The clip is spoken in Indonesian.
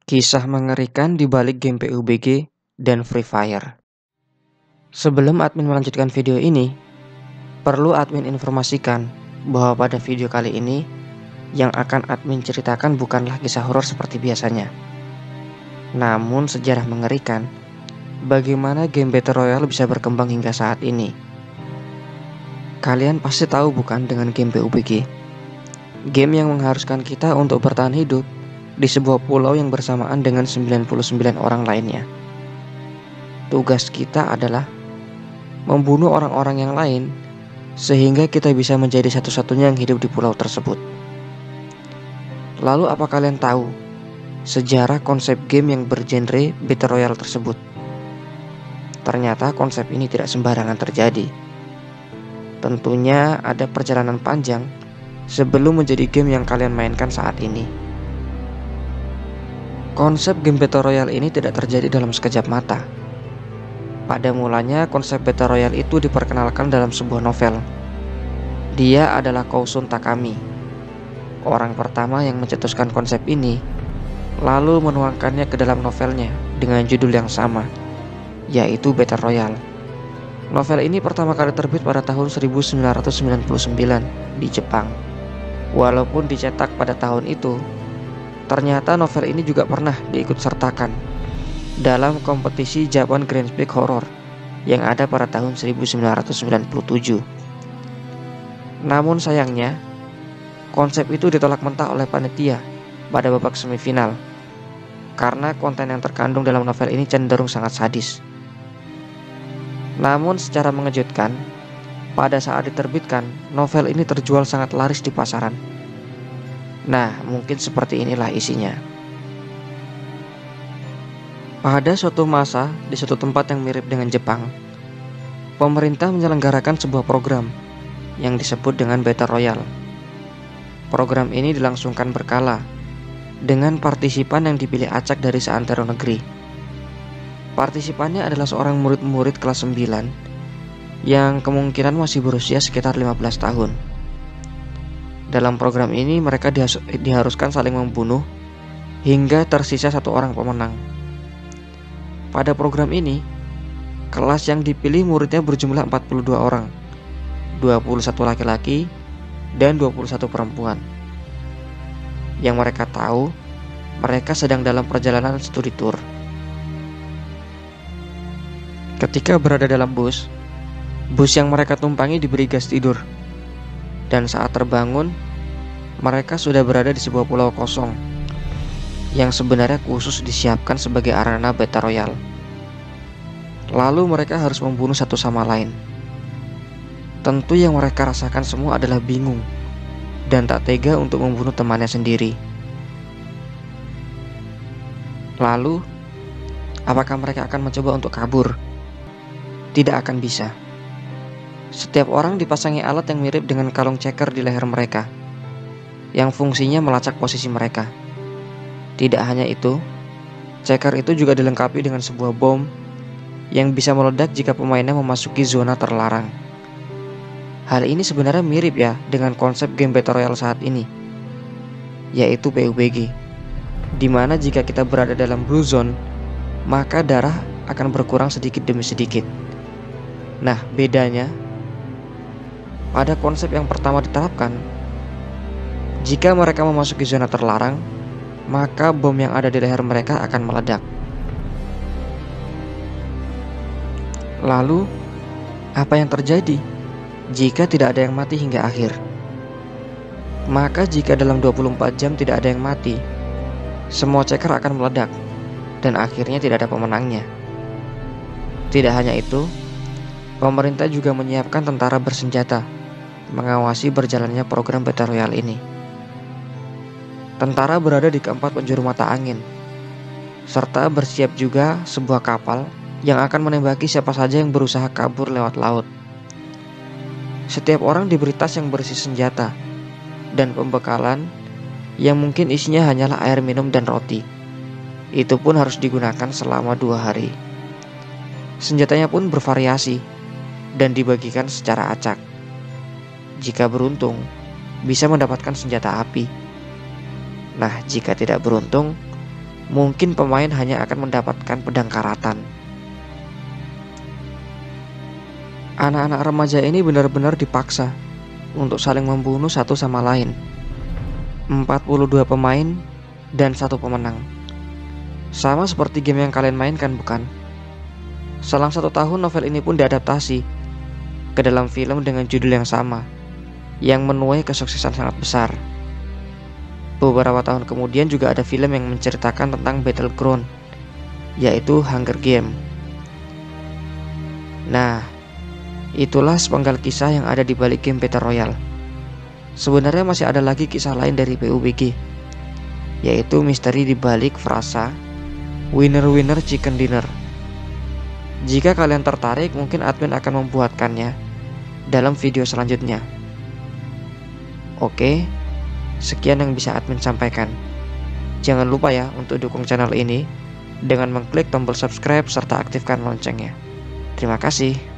Kisah mengerikan di balik game PUBG dan Free Fire. Sebelum admin melanjutkan video ini, perlu admin informasikan bahwa pada video kali ini yang akan admin ceritakan bukanlah kisah horor seperti biasanya. Namun sejarah mengerikan bagaimana game Battle Royale bisa berkembang hingga saat ini. Kalian pasti tahu bukan dengan game PUBG? Game yang mengharuskan kita untuk bertahan hidup di sebuah pulau yang bersamaan dengan 99 orang lainnya. Tugas kita adalah membunuh orang-orang yang lain sehingga kita bisa menjadi satu-satunya yang hidup di pulau tersebut. Lalu apa kalian tahu sejarah konsep game yang bergenre Battle Royale tersebut? Ternyata konsep ini tidak sembarangan terjadi. Tentunya ada perjalanan panjang sebelum menjadi game yang kalian mainkan saat ini. Konsep game Battle Royale ini tidak terjadi dalam sekejap mata. Pada mulanya konsep Battle Royale itu diperkenalkan dalam sebuah novel. Dia adalah Kousun Takami, orang pertama yang mencetuskan konsep ini, lalu menuangkannya ke dalam novelnya dengan judul yang sama, yaitu Battle Royale. Novel ini pertama kali terbit pada tahun 1999 di Jepang. Walaupun dicetak pada tahun itu, ternyata novel ini juga pernah diikut sertakan dalam kompetisi Japan Grand Prix Horror yang ada pada tahun 1997. Namun sayangnya, konsep itu ditolak mentah oleh panitia pada babak semifinal karena konten yang terkandung dalam novel ini cenderung sangat sadis. Namun secara mengejutkan, pada saat diterbitkan, novel ini terjual sangat laris di pasaran. Nah, mungkin seperti inilah isinya. Pada suatu masa, di suatu tempat yang mirip dengan Jepang, pemerintah menyelenggarakan sebuah program yang disebut dengan Battle Royale. Program ini dilangsungkan berkala, dengan partisipan yang dipilih acak dari seantero negeri. Partisipannya adalah seorang murid-murid kelas 9 yang kemungkinan masih berusia sekitar 15 tahun. Dalam program ini mereka diharuskan saling membunuh hingga tersisa satu orang pemenang. Pada program ini, kelas yang dipilih muridnya berjumlah 42 orang, 21 laki-laki dan 21 perempuan. Yang mereka tahu, mereka sedang dalam perjalanan studi tour. Ketika berada dalam bus yang mereka tumpangi diberi gas tidur. Dan saat terbangun, mereka sudah berada di sebuah pulau kosong yang sebenarnya khusus disiapkan sebagai arena Battle Royale. Lalu mereka harus membunuh satu sama lain. Tentu yang mereka rasakan semua adalah bingung dan tak tega untuk membunuh temannya sendiri. Lalu, apakah mereka akan mencoba untuk kabur? Tidak akan bisa. Setiap orang dipasangi alat yang mirip dengan kalung checker di leher mereka, yang fungsinya melacak posisi mereka. Tidak hanya itu, checker itu juga dilengkapi dengan sebuah bom yang bisa meledak jika pemainnya memasuki zona terlarang. Hal ini sebenarnya mirip ya dengan konsep game Battle Royale saat ini, yaitu PUBG, di mana jika kita berada dalam blue zone, maka darah akan berkurang sedikit demi sedikit. Nah, bedanya pada konsep yang pertama diterapkan, jika mereka memasuki zona terlarang, maka bom yang ada di leher mereka akan meledak. Lalu, apa yang terjadi jika tidak ada yang mati hingga akhir? Maka jika dalam 24 jam tidak ada yang mati, semua checker akan meledak dan akhirnya tidak ada pemenangnya. Tidak hanya itu, pemerintah juga menyiapkan tentara bersenjata mengawasi berjalannya program Battle Royale ini. Tentara berada di keempat penjuru mata angin, serta bersiap juga sebuah kapal yang akan menembaki siapa saja yang berusaha kabur lewat laut. Setiap orang diberi tas yang berisi senjata dan pembekalan yang mungkin isinya hanyalah air minum dan roti. Itu pun harus digunakan selama 2 hari. Senjatanya pun bervariasi dan dibagikan secara acak. Jika beruntung, bisa mendapatkan senjata api. Nah, jika tidak beruntung, mungkin pemain hanya akan mendapatkan pedang karatan. Anak-anak remaja ini benar-benar dipaksa untuk saling membunuh satu sama lain. 42 pemain dan satu pemenang. Sama seperti game yang kalian mainkan, bukan? Selang 1 tahun novel ini pun diadaptasi ke dalam film dengan judul yang sama, yang menuai kesuksesan sangat besar. Beberapa tahun kemudian juga ada film yang menceritakan tentang Battleground, yaitu Hunger Game. Nah, itulah sepenggal kisah yang ada di balik game Battle Royale. Sebenarnya masih ada lagi kisah lain dari PUBG, yaitu misteri di balik frasa Winner Winner Chicken Dinner. Jika kalian tertarik, mungkin admin akan membuatkannya dalam video selanjutnya. Oke, sekian yang bisa admin sampaikan. Jangan lupa ya untuk dukung channel ini dengan mengklik tombol subscribe serta aktifkan loncengnya. Terima kasih.